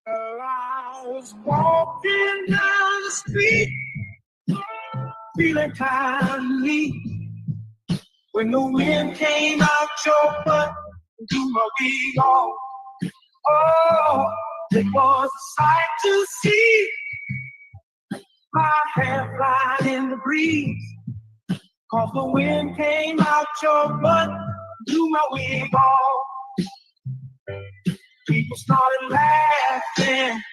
I was walking down the street, feeling kindly, when the wind came out your butt and threw my wig off. Oh, it was a sight to see, my hair flying in the breeze, 'cause the wind came out your butt and threw my wig off. People started laughing,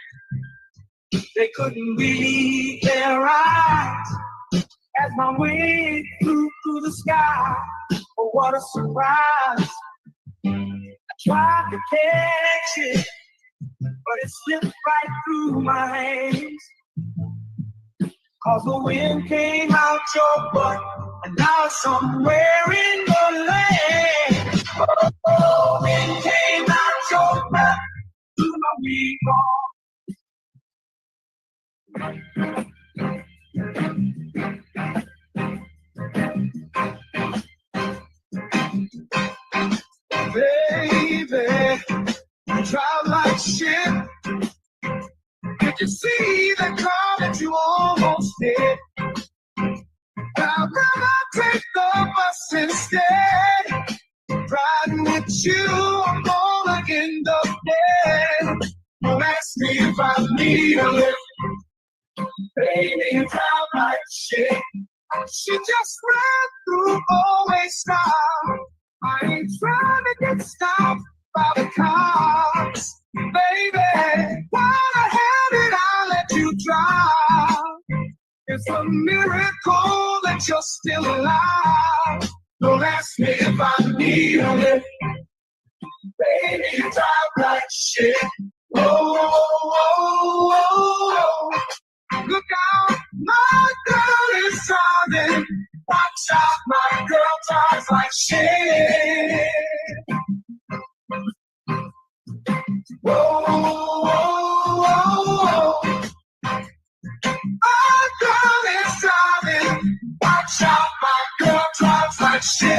they couldn't believe their eyes as my wig flew through the sky. Oh, what a surprise. I tried to catch it, but it slipped right through my hands, 'cause the wind came out your butt and now it's somewhere in the land. Oh, wind came out your butt, threw my wig off. Baby, you drive like shit. Did you see the car that you almost hit? I'd rather take the bus instead. Riding with you, I'm gonna end up dead. Don't ask me if I need a lift. Baby, you drive like shit. She just ran through always stop. I ain't trying to get stopped by the cops. Baby, why the hell did I let you drive? It's a miracle that you're still alive. Don't ask me if I need a lift. Baby, you drive like shit. Oh, oh, oh, oh. Look out, my girl is driving. Watch out, my girl drives like shit. Whoa, whoa, whoa, whoa. My girl is driving. Watch out, my girl drives like shit.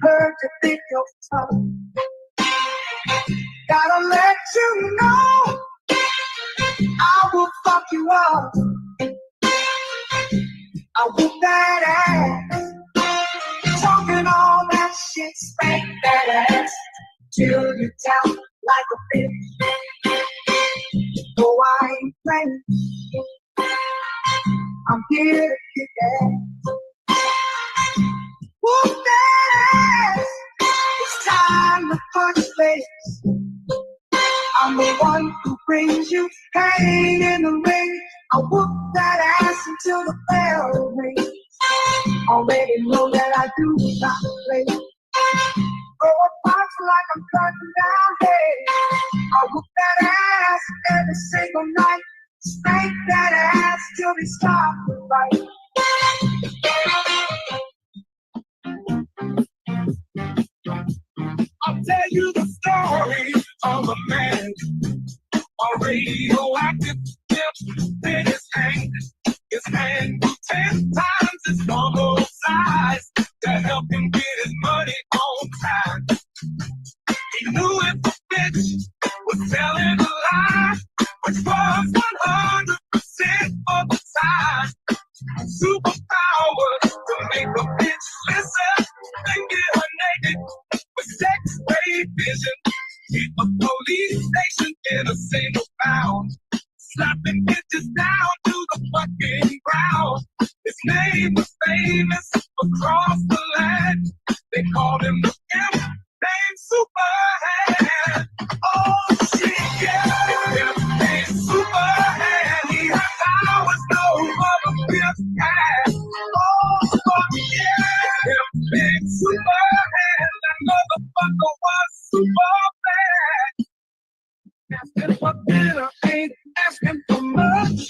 Heard to think your tongue. Gotta let you know I will fuck you up. I whoop that ass, talking all that shit, spank that ass till you down like a bitch. No, I ain't playing. I'm here to kick ass. Whoop that ass. It's time to punch face. I'm the one who brings you pain in the ring. I whoop that ass until the bell rings. Already know that I do not play. Throw a box like I'm cutting down hay. I whoop that ass every single night. Spank that ass till they stop the fight. I'll tell you the story of a man, a radioactive pimp in his hand. His hand grew 10 times his normal size to help him get his money on time. He knew if the bitch was telling a lie, which was 100% of the time. Superpowers to make a bitch listen and get her naked with sex-ray vision. Hit a police station in a single bound, slapping bitches down to the fucking ground. His name was famous across the land. They called him the imp named Superhand. Oh shit, yeah, the imp named Superhand. He had powers no other pimp had. Oh fuck yeah, imp named Superhand. That motherfucker was Superman. Asking for dinner ain't asking for much.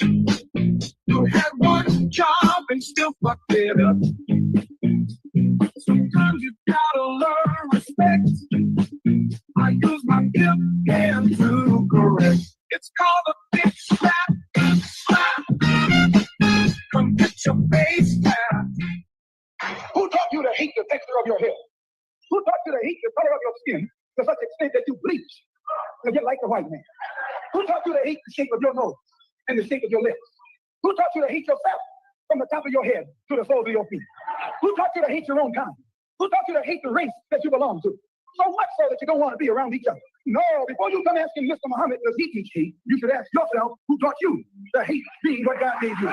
You had one job and still fucked it up. Sometimes you gotta learn respect. I use my gift hand to correct. It's called a bitch slap. Slap. Come get your face down. Who taught you to hate the texture of your hair? Who taught you to hate the color of your skin to such extent that you bleach to get like the white man? Who taught you to hate the shape of your nose and the shape of your lips? Who taught you to hate yourself from the top of your head to the soles of your feet? Who taught you to hate your own kind? Who taught you to hate the race that you belong to? So much so that you don't want to be around each other. No, before you come asking Mr. Muhammad, does he teach hate? You should ask yourself, who taught you to hate being what God gave you?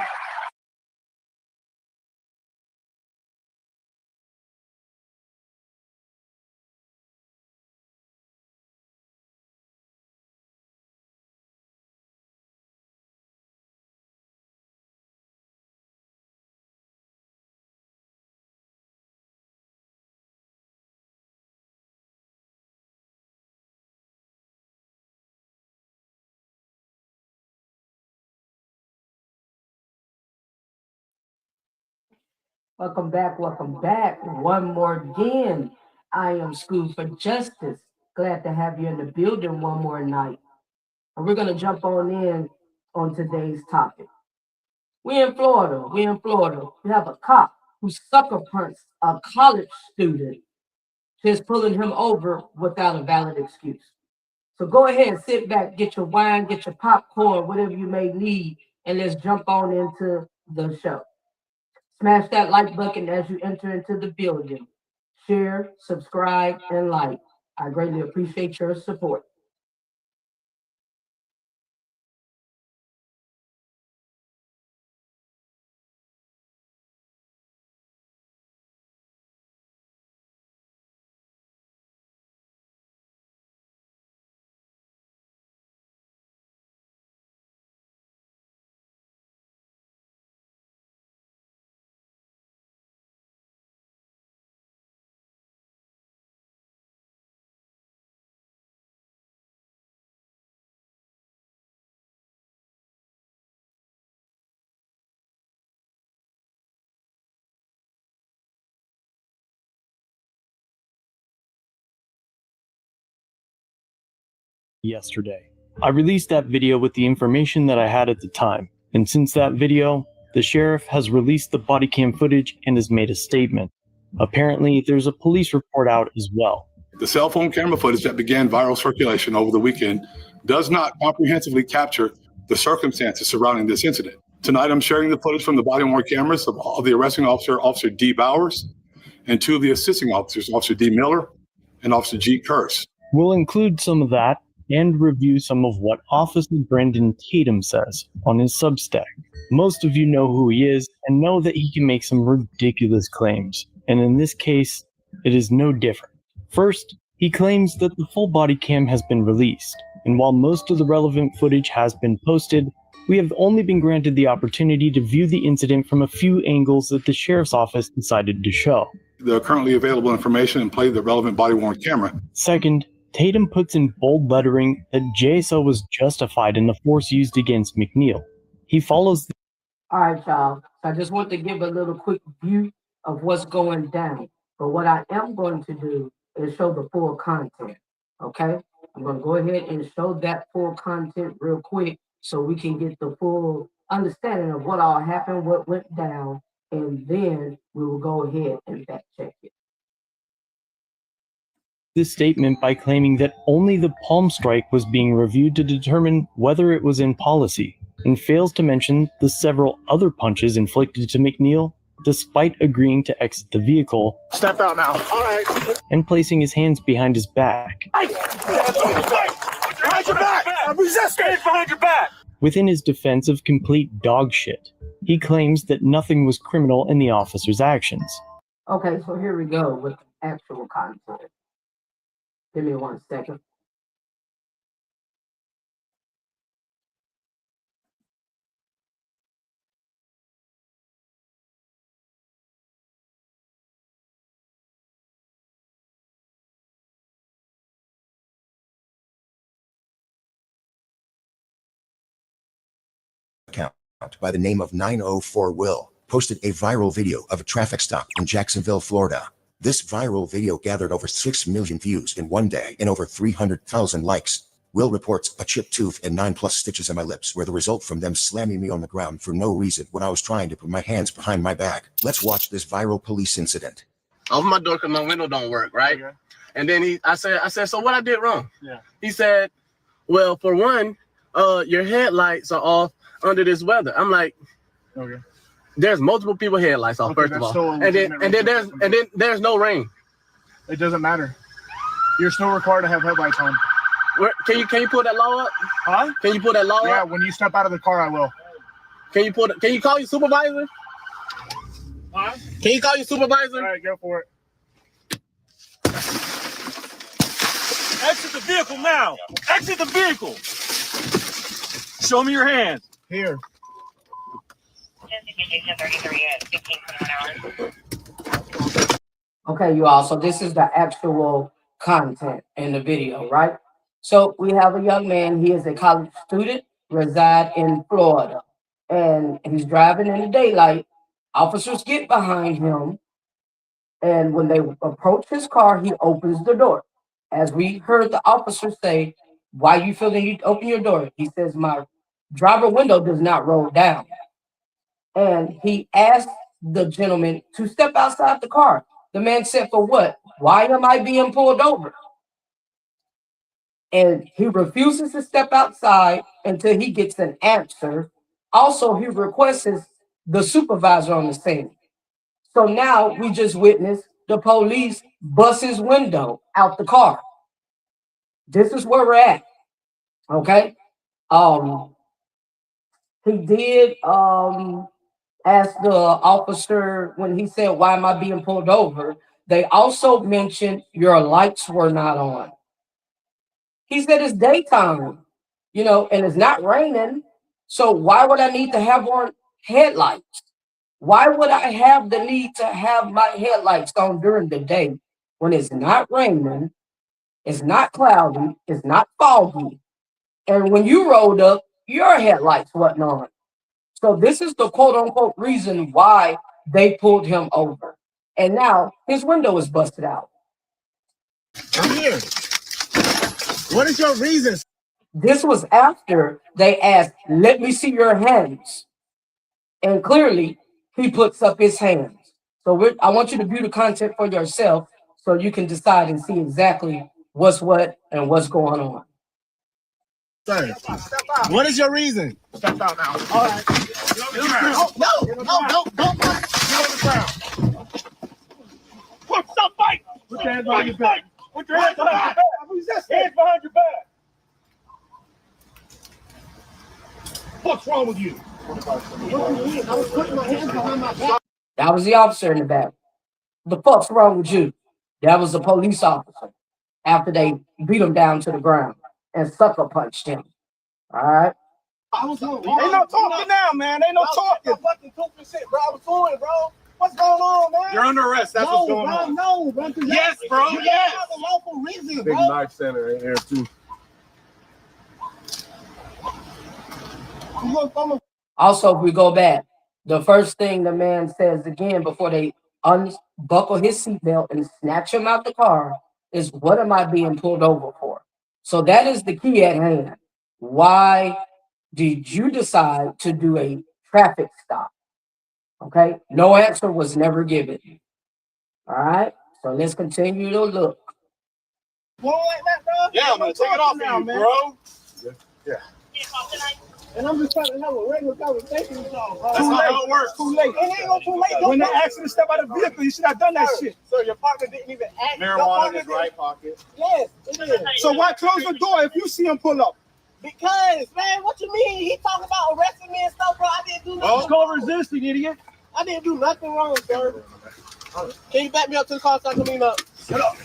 Welcome back. Welcome back. One more again. I am School for Justice. Glad to have you in the building one more night. And we're going to jump in on today's topic. We in Florida. We have a cop who sucker punched a college student, just pulling him over without a valid excuse. So go ahead, sit back, get your wine, get your popcorn, whatever you may need, and let's jump on into the show. Smash that like button as you enter into the building. Share, subscribe, and like. I greatly appreciate your support. Yesterday, I released that video with the information that I had at the time, and since that video, the sheriff has released the body cam footage and has made a statement. Apparently, there's a police report out as well. The cell phone camera footage that began viral circulation over the weekend does not comprehensively capture the circumstances surrounding this incident. Tonight, I'm sharing the footage from the body-worn cameras of the arresting officer, Officer D. Bowers, and two of the assisting officers, Officer D. Miller and Officer G. Kurse. We'll include some of that and review some of what Officer Brendan Tatum says on his Substack. Most of you know who he is and know that he can make some ridiculous claims, and in this case, it is no different. First, he claims that the full body cam has been released, and while most of the relevant footage has been posted, we have only been granted the opportunity to view the incident from a few angles that the sheriff's office decided to show. The currently available information and play the relevant body-worn camera. Second, Tatum puts in bold lettering that JSO was justified in the force used against McNeil. He follows All right, y'all. So I just want to give a little quick view of what's going down. But what I am going to do is show the full content, okay? I'm going to go ahead and show that full content real quick so we can get the full understanding of what all happened, what went down, and then we will go ahead and fact check it. this statement by claiming that only the palm strike was being reviewed to determine whether it was in policy, and fails to mention the several other punches inflicted to McNeil despite agreeing to exit the vehicle. Step out now. All right. And placing his hands behind his back. Behind your back! I'm resisting! Behind your back! Within his defense of complete dog shit, he claims that nothing was criminal in the officer's actions. Okay, so here we go with the actual content. Give me 1 second. Account by the name of 904 Will posted a viral video of a traffic stop in Jacksonville, Florida. This viral video gathered over 6 million views in one day and over 300,000 likes. Will reports a chipped tooth and 9+ stitches in my lips were the result from them slamming me on the ground for no reason when I was trying to put my hands behind my back. Let's watch this viral police incident. Open my door because my window don't work, right? Okay. And then I said, so what I did wrong? Yeah. He said, well, for one, your headlights are off under this weather. I'm like, okay. There's multiple people headlights off, first of all. And then there's no rain. It doesn't matter. You're still required to have headlights on. Can you pull that law up? Huh? Can you pull that law up? Yeah, when you step out of the car, I will. Can you call your supervisor? Huh? Can you call your supervisor? All right, go for it. Exit the vehicle now. Exit the vehicle. Show me your hands. Here. Okay, you all. So this is the actual content in the video, right? So we have a young man. He is a college student, reside in Florida, and he's driving in the daylight. Officers get behind him, and when they approach his car, he opens the door. As we heard the officer say, "Why you feel the need to open your door?" He says, "My driver window does not roll down." And he asked the gentleman to step outside the car. The man said, "For what? Why am I being pulled over?" And he refuses to step outside until he gets an answer. Also, he requests the supervisor on the scene. So now we just witnessed the police bust his window out the car. This is where we're at. Okay. He did ask the officer when he said, "Why am I being pulled over?" They also mentioned your lights were not on. He said it's daytime, and it's not raining. So why would I need to have on headlights? Why would I have the need to have my headlights on during the day when it's not raining, it's not cloudy, it's not foggy, and when you rolled up, your headlights wasn't on? So this is the quote unquote reason why they pulled him over. And now his window is busted out. I'm here. What is your reason? This was after they asked, "Let me see your hands." And clearly he puts up his hands. So I want you to view the content for yourself so you can decide and see exactly what's what and what's going on. Sir, what is your reason? Step out now. All right. No, don't. Get on the ground. Stop fighting. Put your hands behind your back. Put your hands behind your back. Hands behind your back. What's wrong with you? I was putting my hands behind my back. That was the officer in the back. The fuck's wrong with you? That was the police officer after they beat him down to the ground and sucker punched him. All right. Ain't no talking now, man. Ain't no talking. Fucking talking shit, bro. I was doing, bro. What's going on, man? You're under arrest. That's what's going on. No, bro. Yes, bro. You Yes. have a lawful reason, Big bro. knife center in here too. Also, if we go back, the first thing the man says again before they unbuckle his seatbelt and snatch him out the car is, "What am I being pulled over for?" So that is the key at hand. Why did you decide to do a traffic stop? Okay, no answer was never given. All right, so let's continue to look. Going like that, bro? Yeah, man. Take it off now, bro. Yeah. And I'm just trying to have a regular conversation with y'all, bro. That's not how it works. Too late. It ain't gonna too late. When they asked you to step out of the vehicle, you should have done that shit. So your partner didn't even ask. Marijuana in his right pocket. Yes, it is. So why close the door if you see him pull up? Because, man, what you mean? He talking about arresting me and stuff, bro. I didn't do nothing. It's called resisting, idiot. I didn't do nothing wrong, sir. Can you back me up to the car so I can clean up? Shut up.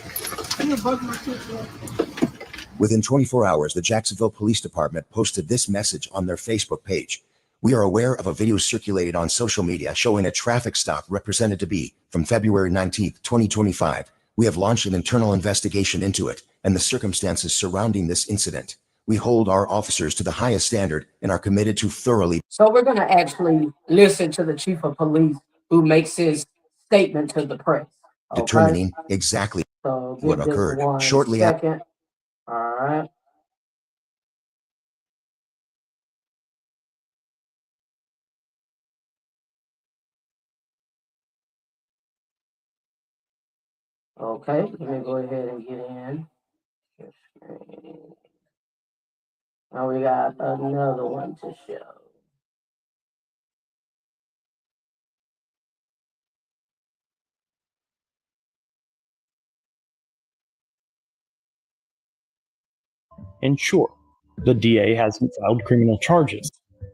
Within 24 hours, the Jacksonville Police Department posted this message on their Facebook page. We are aware of a video circulated on social media showing a traffic stop represented to be from February 19th, 2025. We have launched an internal investigation into it and the circumstances surrounding this incident. We hold our officers to the highest standard and are committed to thoroughly. So we're going to actually listen to the chief of police who makes his statement to the press. Okay? Determining exactly So what give this occurred one shortly after. second. All right. Okay, let me go ahead and get in. Now we got another one to show. And sure, the DA hasn't filed criminal charges,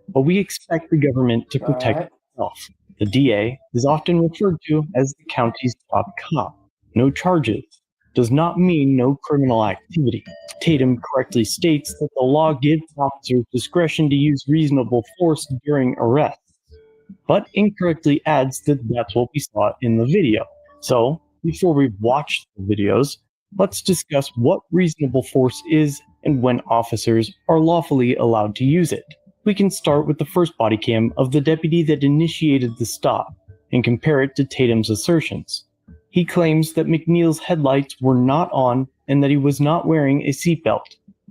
but we expect the government to protect Alright. itself. The DA is often referred to as the county's top cop. No charges does not mean no criminal activity. Tatum correctly states that the law gives officers discretion to use reasonable force during arrests, but incorrectly adds that that's what we saw in the video. So, before we watch the videos, let's discuss what reasonable force is and when officers are lawfully allowed to use it. We can start with the first body cam of the deputy that initiated the stop and compare it to Tatum's assertions. He claims that McNeil's headlights were not on and that he was not wearing a seatbelt.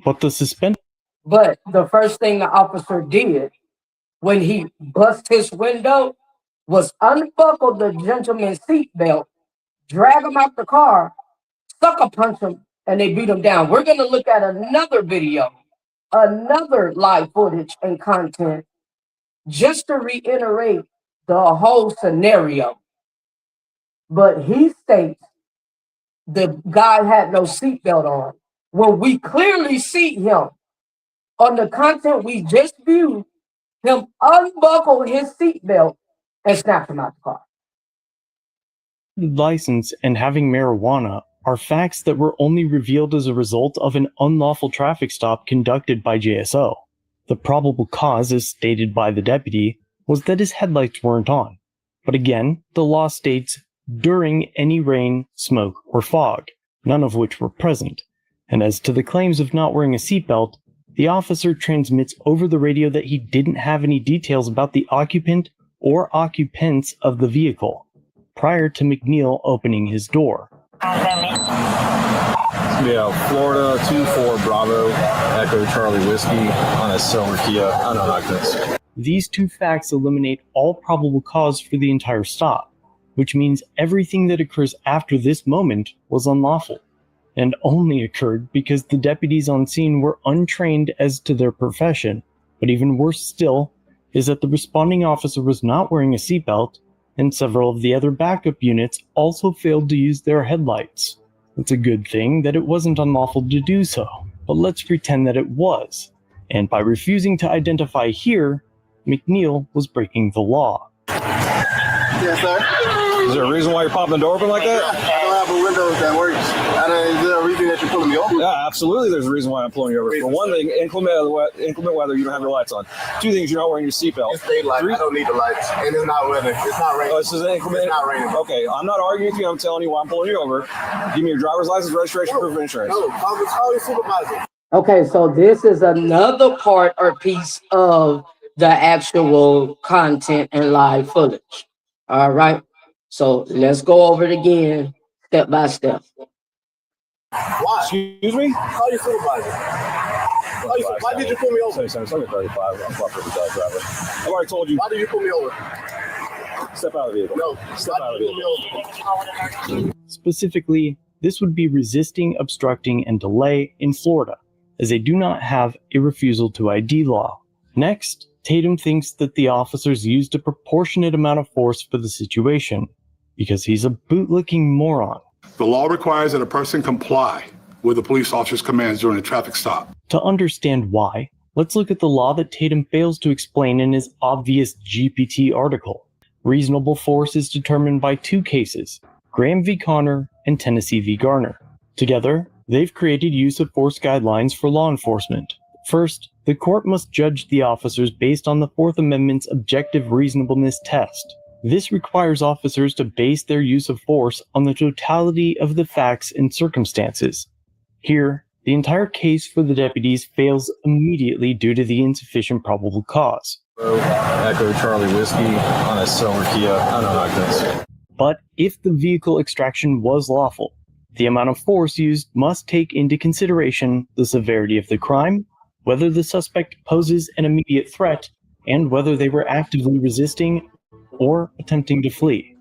But the suspended But the first thing the officer did when he bust his window was unbuckle the gentleman's seatbelt, drag him out the car, sucker punch him, and they beat him down. We're going to look at another video, another live footage and content, just to reiterate the whole scenario. But he states the guy had no seatbelt on. When we clearly see him on the content we just viewed, him unbuckle his seatbelt and snap him out the car. license and having marijuana are facts that were only revealed as a result of an unlawful traffic stop conducted by JSO. The probable cause, as stated by the deputy, was that his headlights weren't on. But again, the law states during any rain, smoke, or fog, none of which were present. And as to the claims of not wearing a seatbelt, the officer transmits over the radio that he didn't have any details about the occupant or occupants of the vehicle prior to McNeil opening his door. Yeah, Florida 24 Bravo Echo Charlie Whiskey on a silver Kia. I don't like this. These two facts eliminate all probable cause for the entire stop, which means everything that occurs after this moment was unlawful, and only occurred because the deputies on scene were untrained as to their profession. But even worse still is that the responding officer was not wearing a seatbelt, and several of the other backup units also failed to use their headlights. It's a good thing that it wasn't unlawful to do so, but let's pretend that it was. And by refusing to identify here, McNeil was breaking the law. Yes, sir. Is there a reason why you're popping the door open like that? I don't have a window that works. Is there a reason that you're pulling me over? Yeah, absolutely. There's a reason why I'm pulling you over. For one thing, inclement weather, you don't have your lights on. Two things, you're not wearing your seatbelt. It's daylight. I don't need the lights. And it's not weather. It's not raining. Oh, this is inclement. It's not raining. Okay, I'm not arguing with you. I'm telling you why I'm pulling you over. Give me your driver's license, registration, proof of insurance. No, call your supervisor. Okay, so this is another part or piece of the actual content and live footage. All right, so let's go over it again, step by step. Why? Excuse me? Call your supervisor. Why did you pull me over? 35. I'm proper driver. I've already told you. Why did you pull me over? Step out of the vehicle. No, Step out of the vehicle. Specifically, this would be resisting, obstructing, and delay in Florida, as they do not have a refusal to ID law. Next, Tatum thinks that the officers used a proportionate amount of force for the situation, because he's a bootlicking moron. The law requires that a person comply with the police officer's commands during a traffic stop. To understand why, let's look at the law that Tatum fails to explain in his obvious GPT article. Reasonable force is determined by two cases, Graham v. Connor and Tennessee v. Garner. Together, they've created use of force guidelines for law enforcement. First, the court must judge the officers based on the Fourth Amendment's objective reasonableness test. This requires officers to base their use of force on the totality of the facts and circumstances. Here, the entire case for the deputies fails immediately due to the insufficient probable cause. Echo Charlie Whiskey on a silver Kia. I don't like this. But if the vehicle extraction was lawful, the amount of force used must take into consideration the severity of the crime, whether the suspect poses an immediate threat, and whether they were actively resisting or attempting to flee.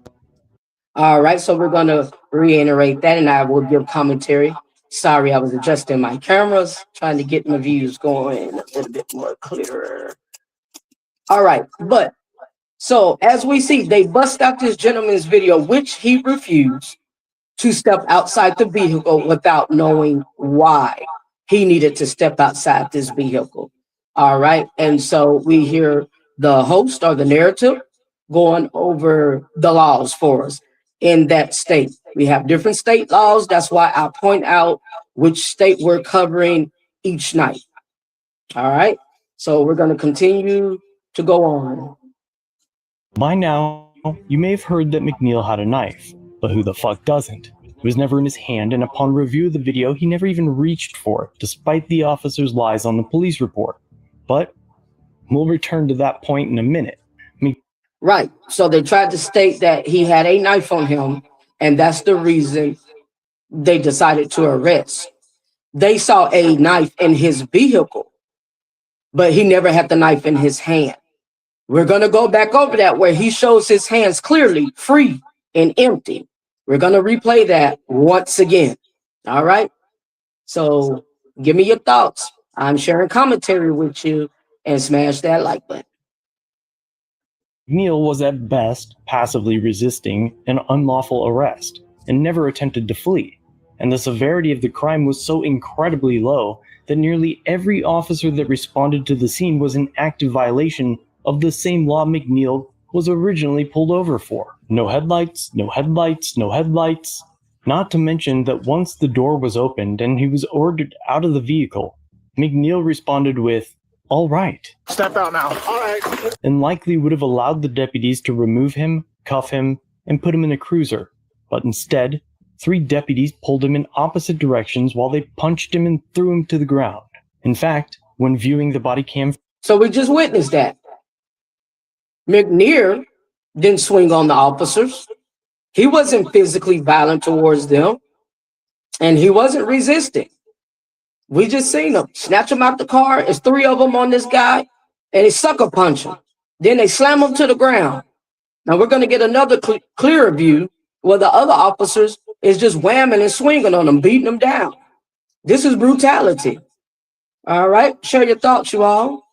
All right, so we're gonna reiterate that, and I will give commentary. Sorry, I was adjusting my cameras, trying to get my views going a little bit more clearer. All right, but so as we see, they bust out this gentleman's video, which he refused to step outside the vehicle without knowing why he needed to step outside this vehicle. All right, and so we hear the host or the narrative going over the laws for us in that state. We have different state laws. That's why I point out which state we're covering each night. All right, so we're going to continue to go on. By now, you may have heard that McNeil had a knife, but who the fuck doesn't? It was never in his hand, and upon review of the video, he never even reached for it, despite the officer's lies on the police report. But we'll return to that point in a minute. Right, so they tried to state that he had a knife on him, and that's the reason they decided to arrest. They saw a knife in his vehicle, but he never had the knife in his hand. We're going to go back over that where he shows his hands clearly free and empty. We're going to replay that once again. All right. So give me your thoughts. I'm sharing commentary with you, and smash that like button. McNeil was at best passively resisting an unlawful arrest and never attempted to flee. And the severity of the crime was so incredibly low that nearly every officer that responded to the scene was in active violation of the same law McNeil was originally pulled over for. No headlights, no headlights, no headlights. Not to mention that once the door was opened and he was ordered out of the vehicle, McNeil responded with, "All right," Step out now. All right. and likely would have allowed the deputies to remove him, cuff him, and put him in a cruiser. But instead, 3 deputies pulled him in opposite directions while they punched him and threw him to the ground. In fact, when viewing the body cam... So we just witnessed that. McNeil didn't swing on the officers. He wasn't physically violent towards them, and he wasn't resisting. We just seen him snatch him out the car. It's 3 of them on this guy, and they sucker punch him. Then they slam him to the ground. Now we're going to get another clearer view where the other officers is just whamming and swinging on him, beating him down. This is brutality. All right, share your thoughts, you all.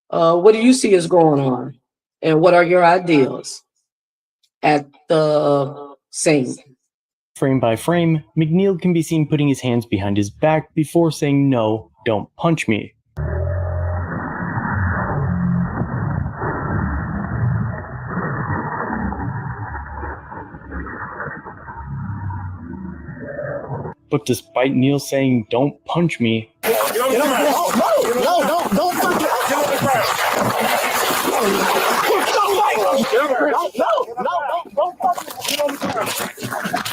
What do you see is going on, and what are your ideas at the scene? Frame by frame, McNeil can be seen putting his hands behind his back before saying, "No, don't punch me." But despite Neil saying, "Don't punch me," Don't touch it. Get on the ground. Don't touch it. Get on the ground.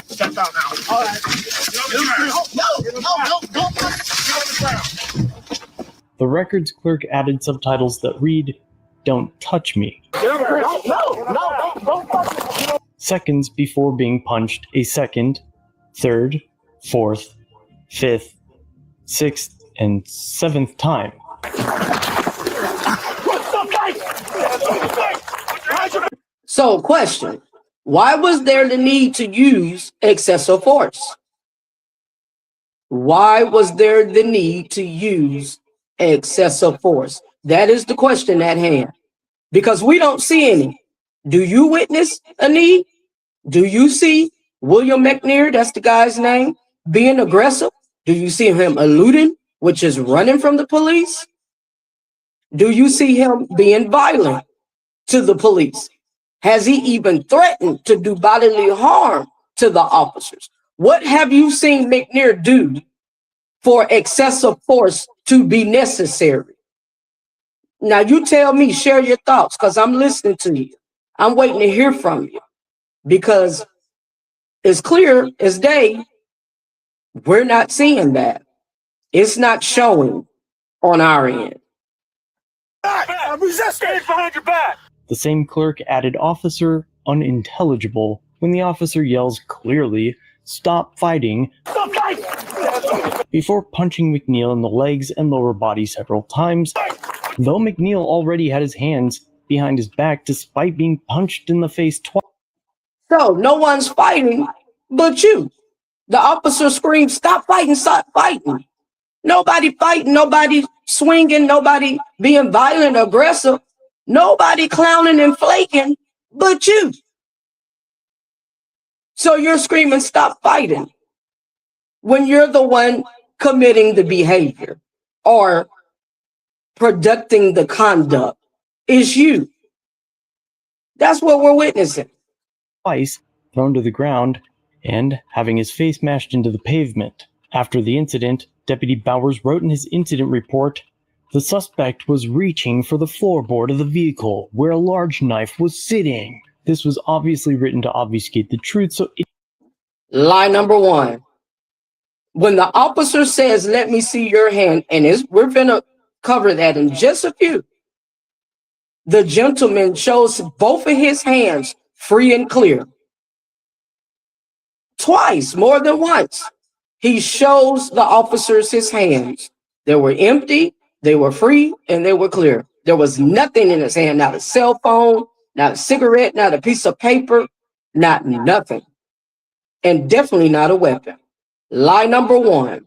Step out now. All right. Don't touch it. Get on the ground. the records clerk added subtitles that read, "Don't touch me," Don't touch it. seconds before being punched a second, third, fourth, fifth, sixth, and 7th time. So, question, why was there the need to use excessive force? Why was there the need to use excessive force? That is the question at hand, because we don't see any. Do you witness a need? Do you see William McNeil, that's the guy's name, being aggressive? Do you see him eluding, which is running from the police? Do you see him being violent to the police? Has he even threatened to do bodily harm to the officers? What have you seen McNeil do for excessive force to be necessary? Now you tell me, share your thoughts, because I'm listening to you. I'm waiting to hear from you, because it's clear as day, we're not seeing that. It's not showing on our end. I'm resisting behind your back. The same clerk added "officer unintelligible" when the officer yells clearly, "Stop fighting," Stop fighting. before punching McNeil in the legs and lower body several times, though McNeil already had his hands behind his back despite being punched in the face twice. So no one's fighting but you. The officer screams, stop fighting, stop fighting. Nobody fighting, nobody swinging, nobody being violent, aggressive, nobody clowning and flaking but you. So you're screaming, stop fighting, when you're the one committing the behavior or producing the conduct. Is you. That's what we're witnessing. Twice thrown to the ground and having his face mashed into the pavement. After the incident, Deputy Bowers wrote in his incident report, the suspect was reaching for the floorboard of the vehicle where a large knife was sitting. This was obviously written to obfuscate the truth, so Lie number one. When the officer says, let me see your hand, and we're gonna cover that in just a few. The gentleman shows both of his hands free and clear. Twice, more than once, he shows the officers his hands. They were empty, they were free, and they were clear. There was nothing in his hand, not a cell phone, not a cigarette, not a piece of paper, not nothing. And definitely not a weapon. Lie number one.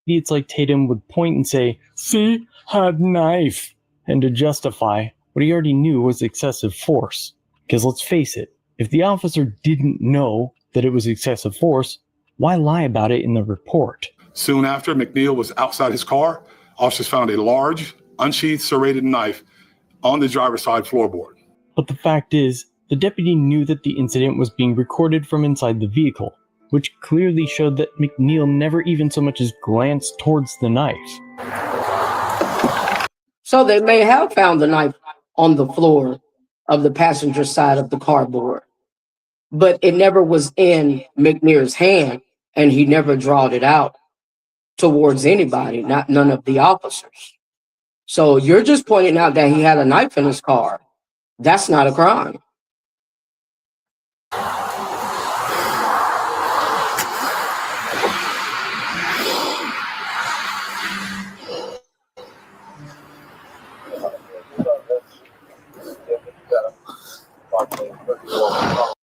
idiots like Tatum would point and say, see, had knife, and to justify what he already knew was excessive force. Because let's face it, if the officer didn't know that it was excessive force, why lie about it in the report? Soon after McNeil was outside his car, officers found a large, unsheathed serrated knife on the driver's side floorboard. But the fact is, the deputy knew that the incident was being recorded from inside the vehicle, which clearly showed that McNeil never even so much as glanced towards the knife. So they may have found the knife on the floor of the passenger side of the cardboard, but it never was in McNeil's hand, and he never drawed it out towards anybody, none of the officers. So you're just pointing out that he had a knife in his car. That's not a crime.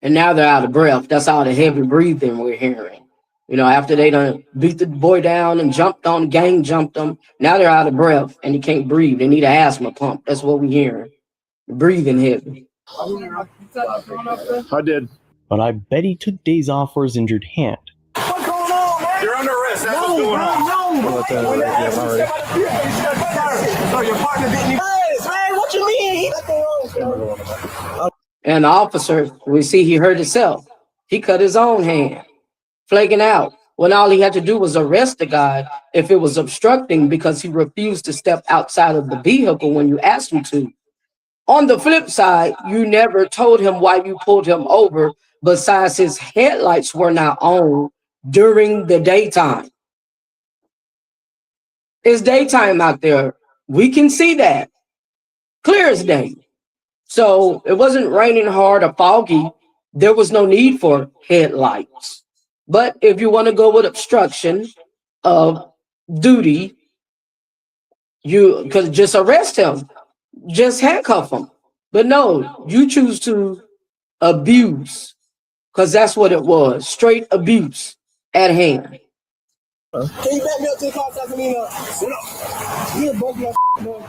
And now they're out of breath. That's all the heavy breathing we're hearing. You know, after they done beat the boy down and jumped on, gang jumped him, now they're out of breath and he can't breathe. They need an asthma pump. That's what we're hearing. Breathing heavy. I did. But I bet he took days off for his injured hand. What's going on, man? You're under arrest. That's what's going on. So your partner didn't even... Man, what you mean? And the officer, we see he hurt himself. He cut his own hand, flaking out. When all he had to do was arrest the guy if it was obstructing because he refused to step outside of the vehicle when you asked him to. On the flip side, you never told him why you pulled him over, besides his headlights were not on during the daytime. It's daytime out there. We can see that. Clear as day. So it wasn't raining hard or foggy. There was no need for headlights. But if you want to go with obstruction of duty, you could just arrest him, just handcuff him. But no, you choose to abuse, because that's what it was, straight abuse at hand. Can you back me up to the car so I can meet up? Sit up. You broke your boy.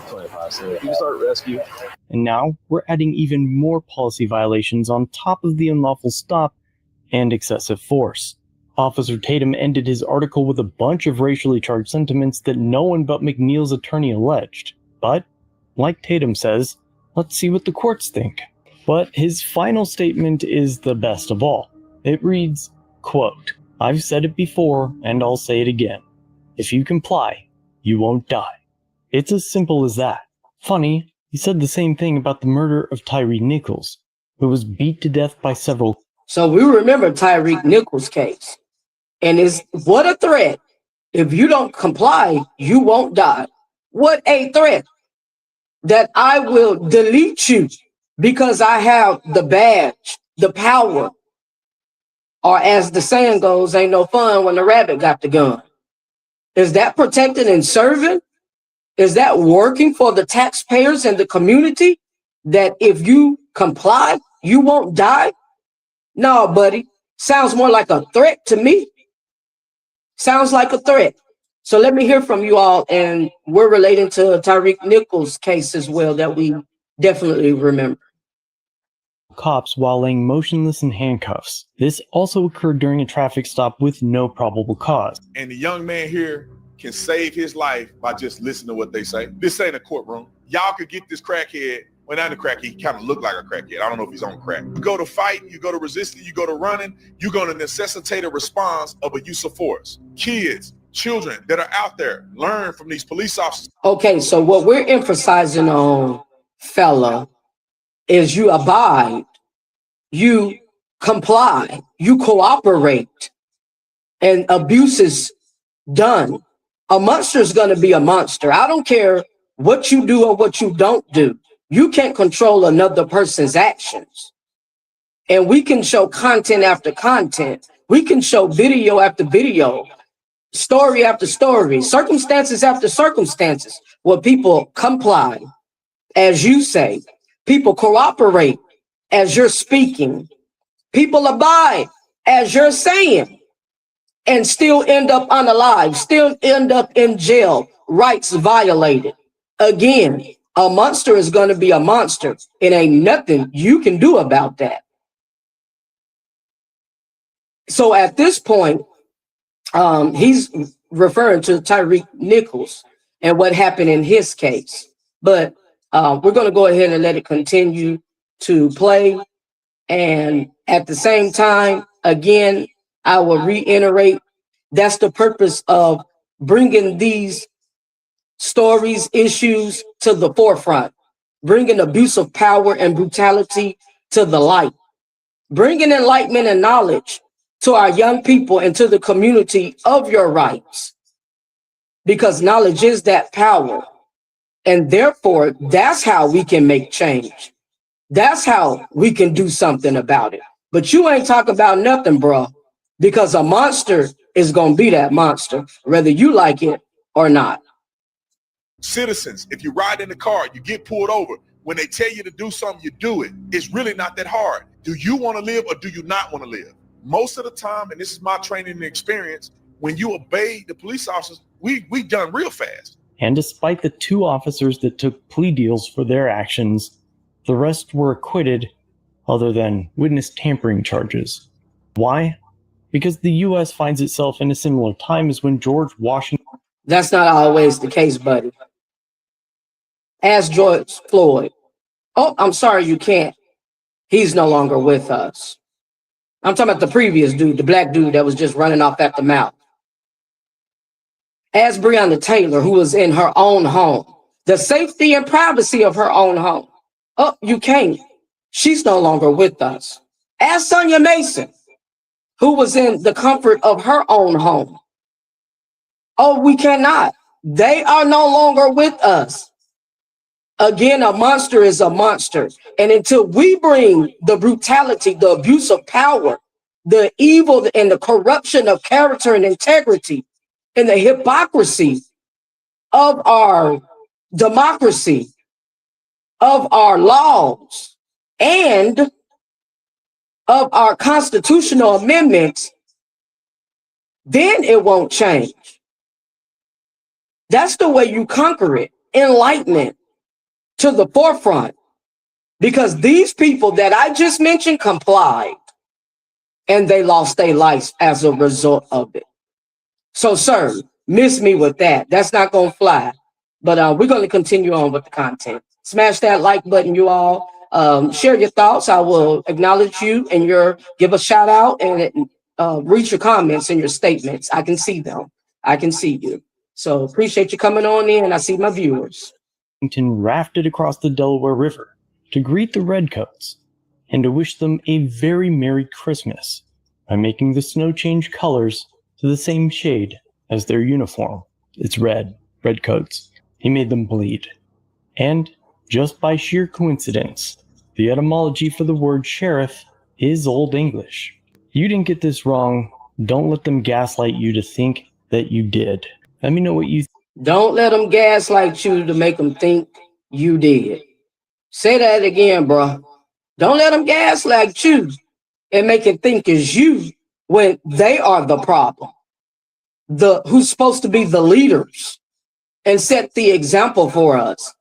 25, so you can start rescue. And now we're adding even more policy violations on top of the unlawful stop and excessive force. Officer Tatum ended his article with a bunch of racially charged sentiments that no one but McNeil's attorney alleged. But, like Tatum says, let's see what the courts think. But his final statement is the best of all. It reads, quote, I've said it before and I'll say it again. If you comply, you won't die. It's as simple as that. Funny, he said the same thing about the murder of Tyreek Nichols, who was beat to death by several. So we remember Tyreek Nichols' case. And it's what a threat. If you don't comply, you won't die. What a threat. That I will delete you because I have the badge, the power. Or as the saying goes, ain't no fun when the rabbit got the gun. Is that protected and serving? Is that working for the taxpayers and the community? That if you comply, you won't die? No, buddy. Sounds more like a threat to me. Sounds like a threat. So let me hear from you all. And we're relating to Tyreek Nichols' case as well that we definitely remember. Cops while laying motionless in handcuffs. This also occurred during a traffic stop with no probable cause. And the young man here can save his life by just listening to what they say. This ain't a courtroom. Y'all could get this crackhead. Well, not a crackhead, he kind of looked like a crackhead. I don't know if he's on crack. You go to fighting, you go to resisting, you go to running, you're going to necessitate a response of a use of force. Kids, children that are out there, learn from these police officers. Okay, so what we're emphasizing on, fella, is you abide, you comply, you cooperate, and abuse is done. A monster is going to be a monster. I don't care what you do or what you don't do. You can't control another person's actions. And we can show content after content. We can show video after video, story after story, circumstances after circumstances, where people comply, as you say. People cooperate as you're speaking. People abide as you're saying, and still end up unalive, still end up in jail, rights violated. Again, a monster is going to be a monster. It ain't nothing you can do about that. So at this point, he's referring to Tyreek Nichols and what happened in his case. But we're going to go ahead and let it continue to play. And at the same time, again, I will reiterate, that's the purpose of bringing these stories, issues to the forefront, bringing abuse of power and brutality to the light, bringing enlightenment and knowledge to our young people and to the community of your rights, because knowledge is that power. And therefore, that's how we can make change. That's how we can do something about it. But you ain't talking about nothing, bro, because a monster is going to be that monster, whether you like it or not. Citizens, if you ride in the car, you get pulled over. When they tell you to do something, you do it. It's really not that hard. Do you want to live or do you not want to live? Most of the time, and this is my training and experience, when you obey the police officers, we done real fast. And despite the 2 officers that took plea deals for their actions, the rest were acquitted, other than witness tampering charges. Why? Because the U.S. finds itself in a similar time as when George Washington... That's not always the case, buddy. Ask George Floyd. Oh, I'm sorry, you can't. He's no longer with us. I'm talking about the previous dude, the black dude that was just running off at the mouth. Ask Breonna Taylor, who was in her own home, the safety and privacy of her own home. Oh, you can't. She's no longer with us. Ask Sonia Mason, who was in the comfort of her own home. Oh, we cannot. They are no longer with us. Again, a monster is a monster. And until we bring the brutality, the abuse of power, the evil and the corruption of character and integrity, and the hypocrisy of our democracy, of our laws, and of our constitutional amendments, then it won't change. That's the way you conquer it. Enlightenment to the forefront. Because these people that I just mentioned complied, and they lost their lives as a result of it. So, sir, miss me with that. That's not going to fly. But we're going to continue on with the content. Smash that like button, you all. Share your thoughts. I will acknowledge you and give a shout out and read your comments and your statements. I can see them. I can see you. So appreciate you coming on in. I see my viewers. Rafted across the Delaware River to greet the Redcoats and to wish them a very Merry Christmas by making the snow change colors to the same shade as their uniform. It's red, Redcoats. He made them bleed. And, just by sheer coincidence, the etymology for the word sheriff is Old English. You didn't get this wrong. Don't let them gaslight you to think that you did. Let me know what you Don't let them gaslight you to make them think you did. Say that again, bro. Don't let them gaslight you and make it think it's you when they are the problem. Who's supposed to be the leaders and set the example for us.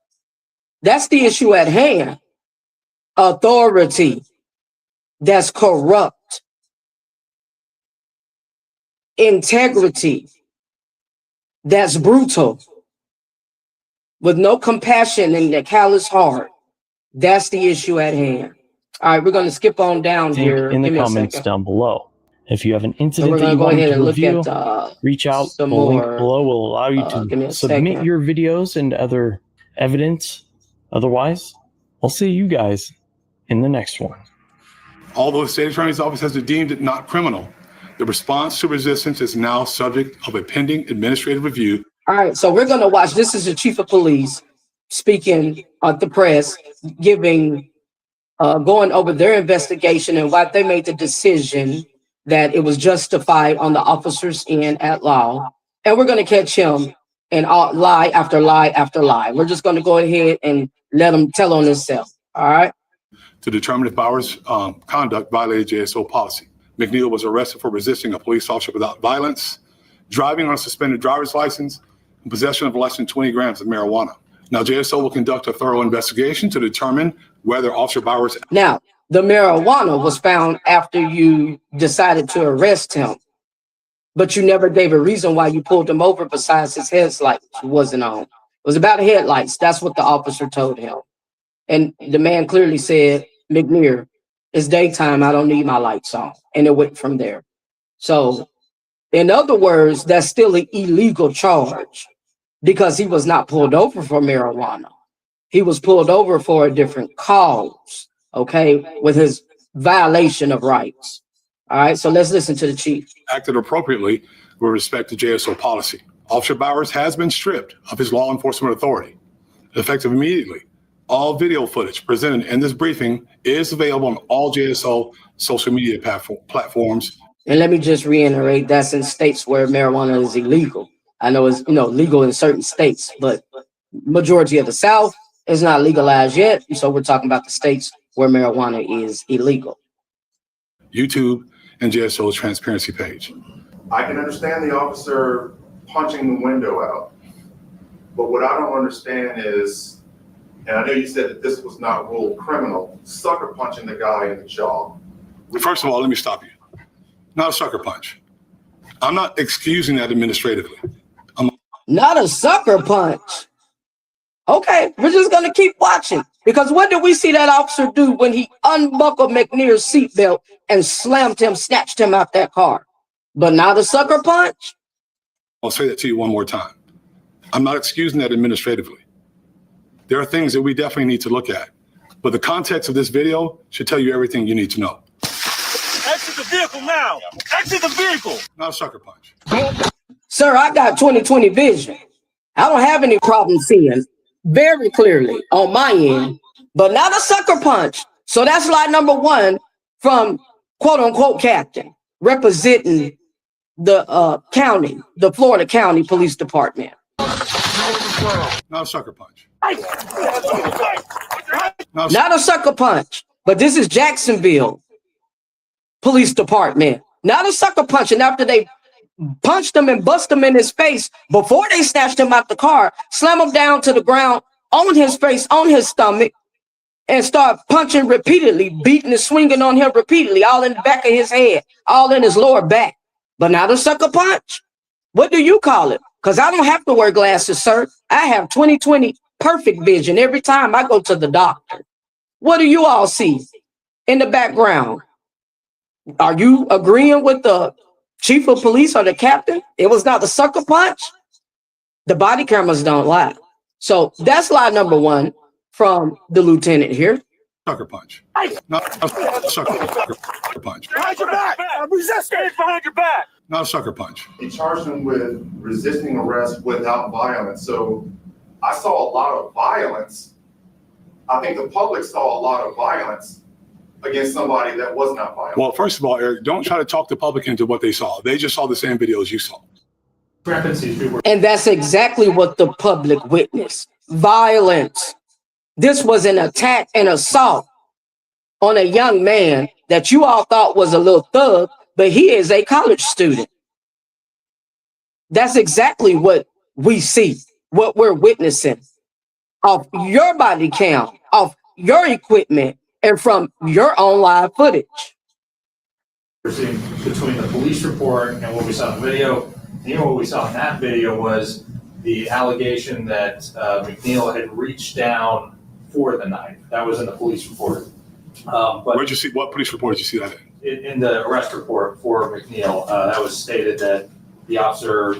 That's the issue at hand. Authority that's corrupt. Integrity that's brutal. With no compassion in the callous heart. That's the issue at hand. All right, we're going to skip on down here. In the Give me a comments second. down below. If you have an So incident we're that going you to go want ahead to and look review, at reach out. some The link more. below will allow you Give me to a submit second. your videos and other evidence. Otherwise, I'll see you guys in the next one. Although the state attorney's office has deemed it not criminal, the response to resistance is now subject of a pending administrative review. All right, so we're going to watch. This is the chief of police speaking at the press, giving, going over their investigation and why they made the decision that it was justified on the officer's end at law. And we're going to catch him and lie after lie after lie. We're just going to go ahead and let him tell on himself. All right. To determine if Bowers' conduct violated JSO policy. McNeil was arrested for resisting a police officer without violence, driving on a suspended driver's license, and possession of less than 20 grams of marijuana. Now, JSO will conduct a thorough investigation to determine whether Officer Bowers... Now, the marijuana was found after you decided to arrest him, but you never gave a reason why you pulled him over besides his headlights wasn't on. It was about headlights. That's what the officer told him. And the man clearly said, McNeil, it's daytime. I don't need my lights on. And it went from there. So, in other words, that's still an illegal charge because he was not pulled over for marijuana. He was pulled over for a different cause, okay, with his violation of rights. All right, so let's listen to the chief. Acted appropriately with respect to JSO policy. Officer Bowers has been stripped of his law enforcement authority, effective immediately. All video footage presented in this briefing is available on all JSO social media platforms. And let me just reiterate, that's in states where marijuana is illegal. I know it's legal in certain states, but majority of the South is not legalized yet. So we're talking about the states where marijuana is illegal. YouTube and JSO's transparency page. I can understand the officer punching the window out, but what I don't understand is, and I know you said that this was not ruled criminal, sucker punching the guy in the jaw. First of all, let me stop you. Not a sucker punch. I'm not excusing that administratively. Not a sucker punch. Okay, we're just gonna keep watching because what did we see that officer do when he unbuckled McNeil's seatbelt and slammed him, snatched him out that car? But not a sucker punch. I'll say that to you one more time. I'm not excusing that administratively. There are things that we definitely need to look at, but the context of this video should tell you everything you need to know. Exit the vehicle now. Exit the vehicle. Not a sucker punch. Sir, I got 20/20 vision. I don't have any problem seeing very clearly on my end, but not a sucker punch. So that's lie number one from quote unquote captain representing the county, the Florida County Police Department. Not a sucker punch. Not a sucker punch, but this is Jacksonville Police Department. Not a sucker punch. And after they punched him and bust him in his face, before they snatched him out the car, slam him down to the ground on his face, on his stomach, and start punching repeatedly, beating and swinging on him repeatedly, all in the back of his head, all in his lower back. But not a sucker punch. What do you call it? Because I don't have to wear glasses, sir. I have 20/20 perfect vision every time I go to the doctor. What do you all see in the background? Are you agreeing with the chief of police or the captain? It was not a sucker punch. The body cameras don't lie. So that's lie number one from the lieutenant here. Sucker punch. Not a sucker punch. Behind your back. I'm resisting. Behind your back. Not a sucker punch. He charged him with resisting arrest without violence. So I saw a lot of violence. I think the public saw a lot of violence against somebody that was not violent. Well, first of all, Eric, don't try to talk the public into what they saw. They just saw the same videos you saw. And that's exactly what the public witnessed. Violence. This was an attack and assault on a young man that you all thought was a little thug, but he is a college student. That's exactly what we see, what we're witnessing off your body cam, off your equipment, and from your own live footage. Between the police report and what we saw in the video, what we saw in that video was the allegation that McNeil had reached down for the knife. That was in the police report. But Where'd you see, what police report did you see that in? In the arrest report for McNeil, that was stated that the officer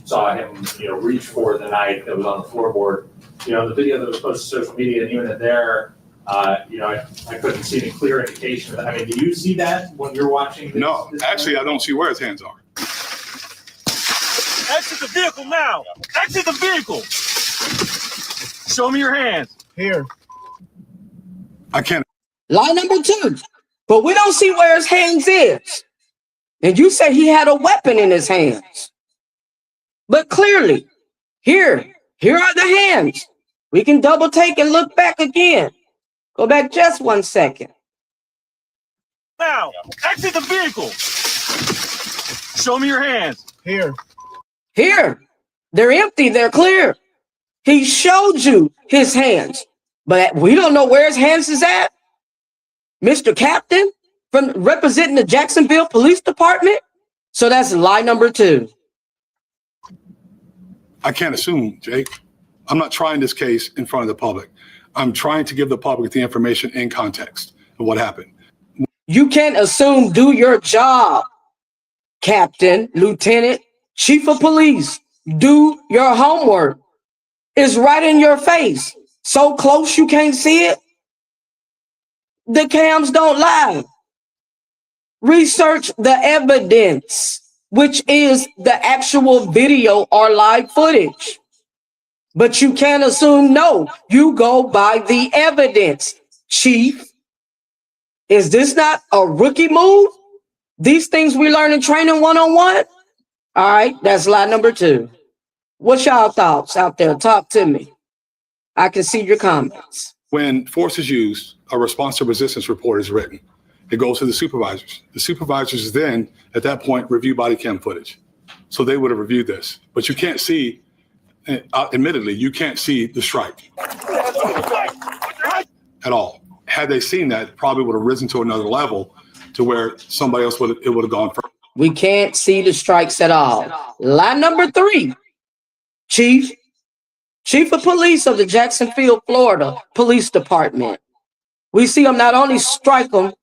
saw him, reach for the knife that was on the floorboard. The video that was posted to social media, and even in there, I couldn't see any clear indication of that. I mean, do you see that when you're watching this? No, actually, I don't see where his hands are. Exit the vehicle now. Exit the vehicle. Show me your hands. Here. I can't. Lie number 2. But we don't see where his hands is. And you said he had a weapon in his hands. But clearly, here are the hands. We can double take and look back again. Go back just 1 second. Now, exit the vehicle. Show me your hands. Here. Here. They're empty. They're clear. He showed you his hands. But we don't know where his hands is at. Mr. Captain, from representing the Jacksonville Police Department. So that's lie number 2. I can't assume, Jake. I'm not trying this case in front of the public. I'm trying to give the public the information in context of what happened. You can't assume. Do your job, Captain, Lieutenant, Chief of Police. Do your homework. It's right in your face. So close you can't see it. The cams don't lie. Research the evidence, which is the actual video or live footage. But you can't assume no. You go by the evidence. Chief, is this not a rookie move? These things we learn in training 101? All right, that's lie number 2. What's y'all thoughts out there? Talk to me. I can see your comments. When force is used, a response to resistance report is written. It goes to the supervisors. The supervisors then, at that point, review body cam footage. So they would have reviewed this. But you can't see, admittedly, you can't see the strike at all. Had they seen that, it probably would have risen to another level to where somebody else would have gone first. We can't see the strikes at all. Lie number 3, Chief of Police of the Jacksonville, Florida Police Department. We see him not only strike him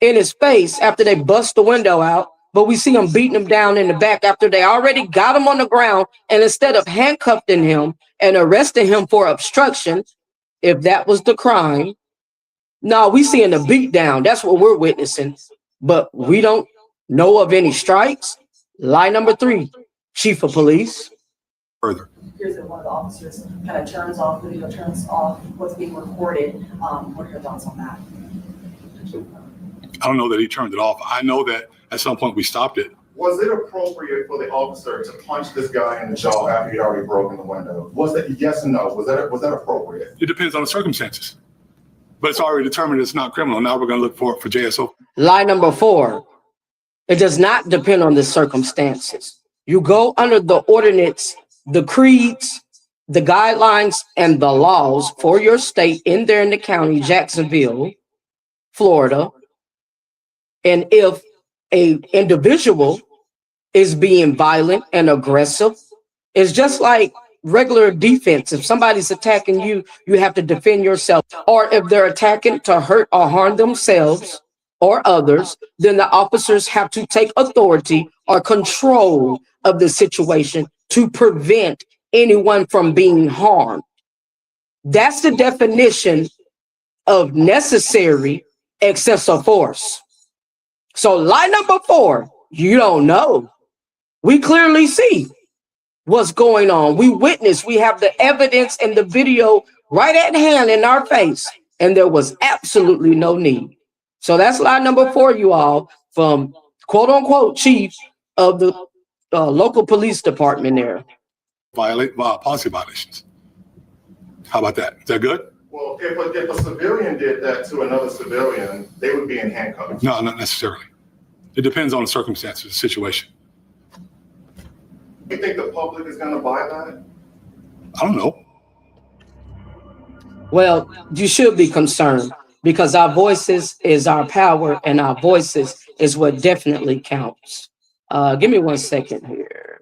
in his face after they bust the window out, but we see him beating him down in the back after they already got him on the ground. And instead of handcuffing him and arresting him for obstruction, if that was the crime, no, we seeing the beat down. That's what we're witnessing. But we don't know of any strikes. Lie number 3, Chief of Police. Further. Here's that one of the officers kind of turns off, the video turns off what's being recorded. What are your thoughts on that? I don't know that he turned it off. I know that at some point we stopped it. Was it appropriate for the officer to punch this guy in the jaw after he'd already broken the window? Was that yes and no? Was that appropriate? It depends on the circumstances. But it's already determined it's not criminal. Now we're going to look for JSO. Lie number 4. It does not depend on the circumstances. You go under the ordinance, the creeds, the guidelines, and the laws for your state in there in the county, Jacksonville, Florida. And if a individual is being violent and aggressive, it's just like regular defense. If somebody's attacking you, you have to defend yourself. Or if they're attacking to hurt or harm themselves or others, then the officers have to take authority or control of the situation to prevent anyone from being harmed. That's the definition of necessary excessive force. So lie number 4, you don't know. We clearly see what's going on. We witness, we have the evidence and the video right at hand in our face, and there was absolutely no need. So that's lie number 4, you all, from quote unquote chief of the local police department there. Violate policy violations. How about that? Is that good? Well, if a civilian did that to another civilian, they would be in handcuffs. No, not necessarily. It depends on the circumstances, the situation. You think the public is going to buy that? I don't know. Well, you should be concerned because our voices is our power and our voices is what definitely counts. Give me 1 second here.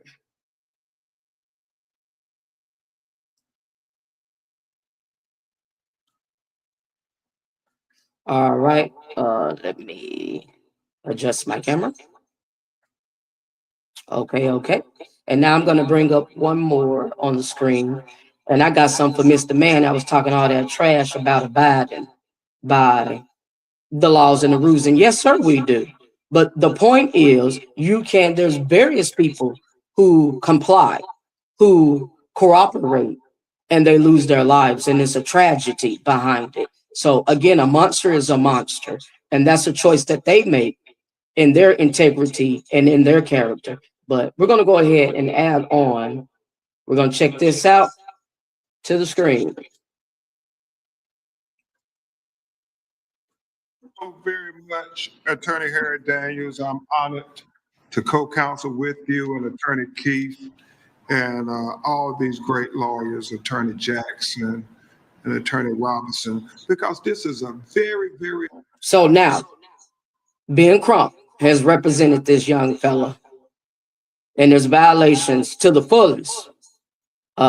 All right, let me adjust my camera. Okay. And now I'm gonna bring up one more on the screen. And I got something for Mr. Man that was talking all that trash about abiding by the laws and the rules. And yes, sir, we do. But the point is, there's various people who comply, who cooperate, and they lose their lives. And there's a tragedy behind it. So again, a monster is a monster. And that's a choice that they make in their integrity and in their character. But we're going to go ahead and add on. We're going to check this out to the screen. Thank you very much, Attorney Harry Daniels. I'm honored to co-counsel with you and Attorney Keith and all these great lawyers, Attorney Jackson and Attorney Robinson, because this is a very, very... So now, Ben Crump has represented this young fella, and there's violations to the fullest.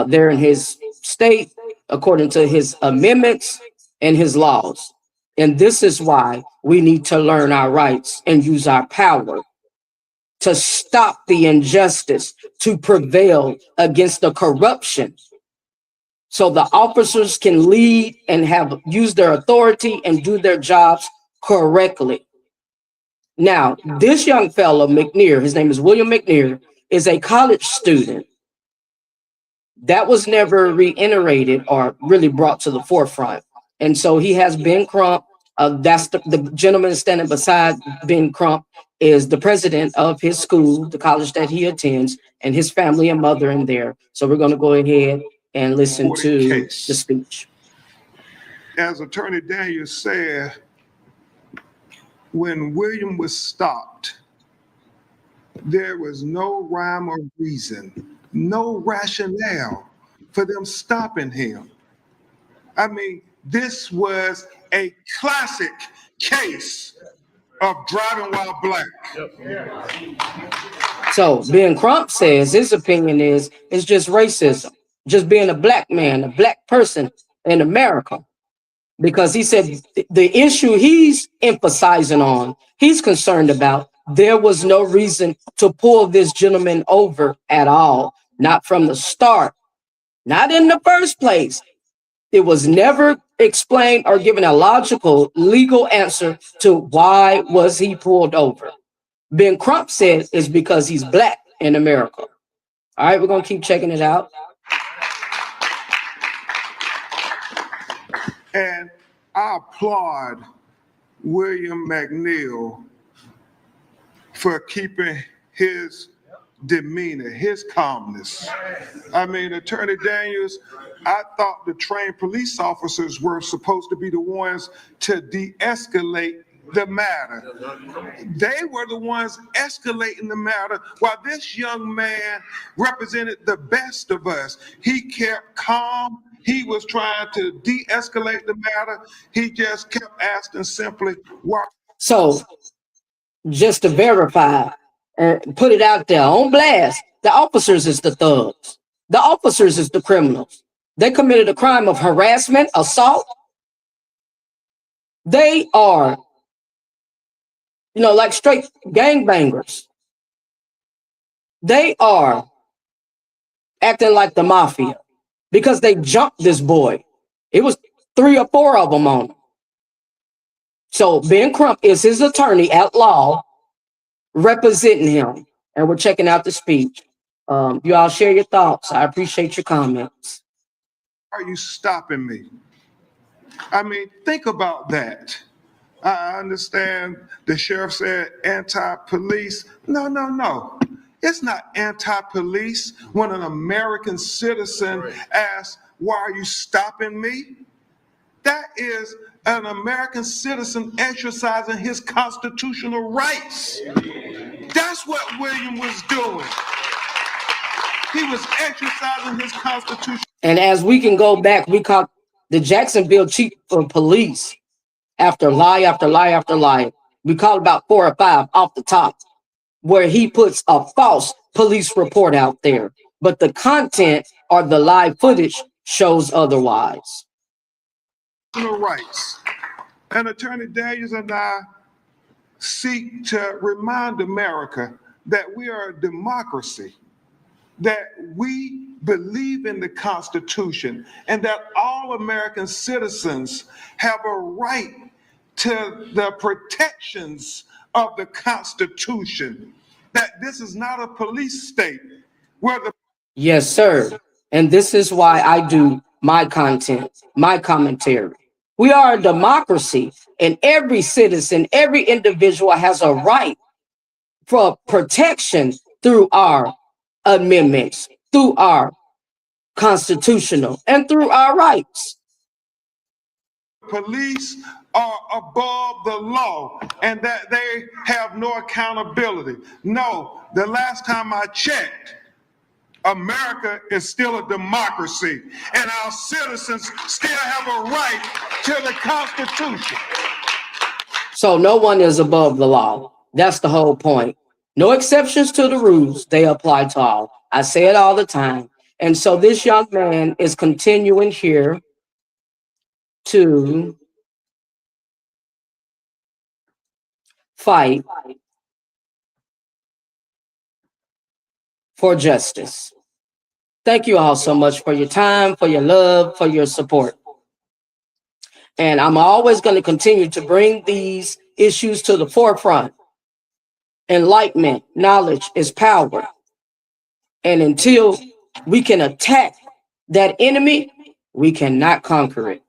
They're in his state, according to his amendments and his laws. And this is why we need to learn our rights and use our power to stop the injustice, to prevail against the corruption, so the officers can lead and use their authority and do their jobs correctly. Now, this young fellow, McNear, his name is William McNear, is a college student. That was never reiterated or really brought to the forefront. And so he has Ben Crump. That's the gentleman standing beside Ben Crump is the president of his school, the college that he attends, and his family and mother in there. So we're going to go ahead and listen to the speech. As Attorney Daniels said, when William was stopped, there was no rhyme or reason, no rationale for them stopping him. I mean, this was a classic case of driving while black. So Ben Crump says his opinion is it's just racism, just being a black man, a black person in America. Because he said the issue he's emphasizing on, he's concerned about, there was no reason to pull this gentleman over at all, not from the start, not in the first place. It was never explained or given a logical legal answer to why was he pulled over. Ben Crump said it's because he's black in America. All right, we're going to keep checking it out. And I applaud William McNeil for keeping his demeanor, his calmness. I mean, Attorney Daniels, I thought the trained police officers were supposed to be the ones to de-escalate the matter. They were the ones escalating the matter while this young man represented the best of us. He kept calm. He was trying to de-escalate the matter. He just kept asking simply, why? So just to verify and put it out there on blast, the officers is the thugs. The officers is the criminals. They committed a crime of harassment, assault. They are, like straight gangbangers. They are acting like the mafia because they jumped this boy. It was 3 or 4 of them on him. So Ben Crump is his attorney at law representing him. And we're checking out the speech. You all share your thoughts. I appreciate your comments. Are you stopping me? I mean, think about that. I understand the sheriff said anti-police. No. It's not anti-police when an American citizen asks, why are you stopping me? That is an American citizen exercising his constitutional rights. That's what William was doing. He was exercising his constitution. And as we can go back, we caught the Jacksonville chief of police after lie after lie after lie. We caught about 4 or 5 off the top where he puts a false police report out there. But the content or the live footage shows otherwise. Rights. And Attorney Daniels and I seek to remind America that we are a democracy, that we believe in the Constitution, and that all American citizens have a right to the protections of the Constitution, that this is not a police state where the— Yes, sir. And this is why I do my content, my commentary. We are a democracy, and every citizen, every individual has a right for protection through our amendments, through our constitutional, and through our rights. Police are above the law and that they have no accountability. No, the last time I checked, America is still a democracy, and our citizens still have a right to the Constitution. So no one is above the law. That's the whole point. No exceptions to the rules. They apply to all. I say it all the time. And so this young man is continuing here to fight for justice. Thank you all so much for your time, for your love, for your support. And I'm always going to continue to bring these issues to the forefront. Enlightenment, knowledge is power. And until we can attack that enemy, we cannot conquer it.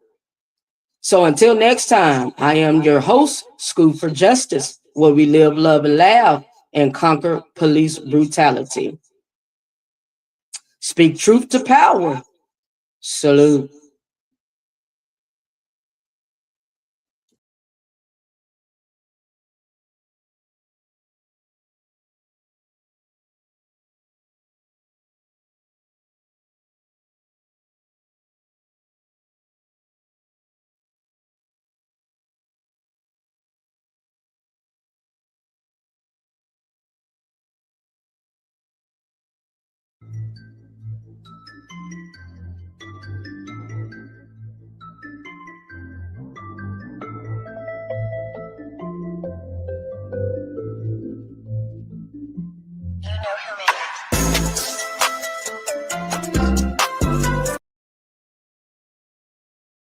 So until next time, I am your host, School for Justice, where we live, love, and laugh and conquer police brutality. Speak truth to power. Salute. You know who made it.